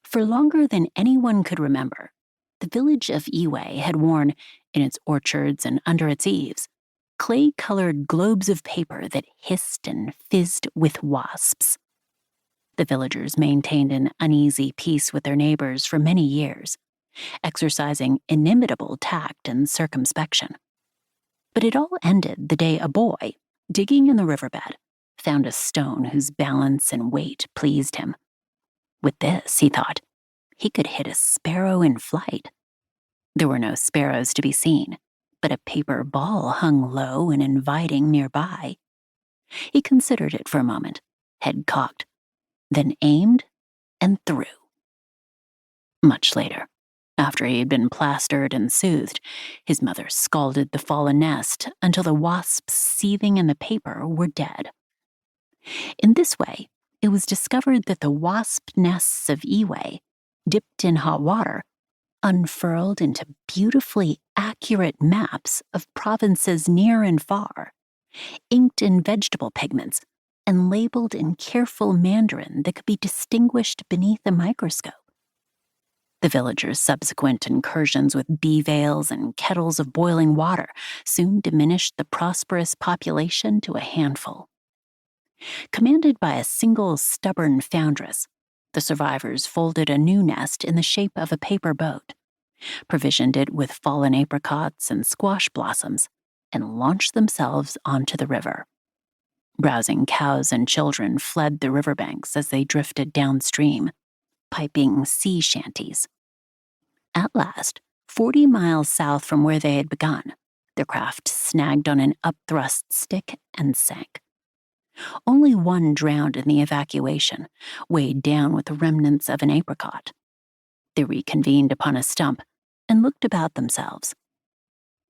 For longer than anyone could remember, the village of Yiwei had worn, in its orchards and under its eaves, clay-colored globes of paper that hissed and fizzed with wasps. The villagers maintained an uneasy peace with their neighbors for many years, exercising inimitable tact and circumspection. But it all ended the day a boy, digging in the riverbed, found a stone whose balance and weight pleased him. With this, he thought, he could hit a sparrow in flight. There were no sparrows to be seen, but a paper ball hung low and inviting nearby. He considered it for a moment, head cocked, then aimed and threw. Much later, after he had been plastered and soothed, his mother scalded the fallen nest until the wasps seething in the paper were dead. In this way, it was discovered that the wasp nests of Yiwei, dipped in hot water, unfurled into beautifully accurate maps of provinces near and far, inked in vegetable pigments and labeled in careful Mandarin that could be distinguished beneath a microscope. The villagers' subsequent incursions with bee veils and kettles of boiling water soon diminished the prosperous population to a handful. Commanded by a single stubborn foundress, the survivors folded a new nest in the shape of a paper boat, provisioned it with fallen apricots and squash blossoms, and launched themselves onto the river. Browsing cows and children fled the riverbanks as they drifted downstream, piping sea shanties. At last, 40 miles south from where they had begun, their craft snagged on an upthrust stick and sank. Only one drowned in the evacuation, weighed down with the remnants of an apricot. They reconvened upon a stump and looked about themselves.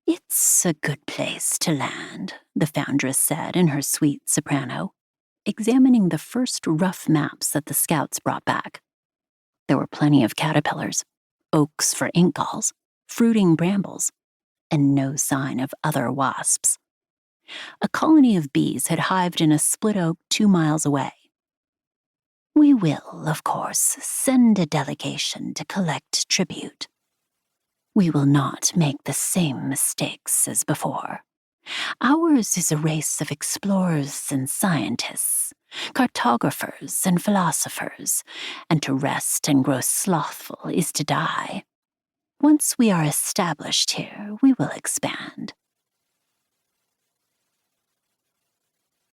"It's a good place to land," the foundress said in her sweet soprano, examining the first rough maps that the scouts brought back. There were plenty of caterpillars, oaks for ink galls, fruiting brambles, and no sign of other wasps. A colony of bees had hived in a split oak 2 miles away. "We will, of course, send a delegation to collect tribute. We will not make the same mistakes as before. Ours is a race of explorers and scientists, cartographers and philosophers, and to rest and grow slothful is to die. Once we are established here, we will expand.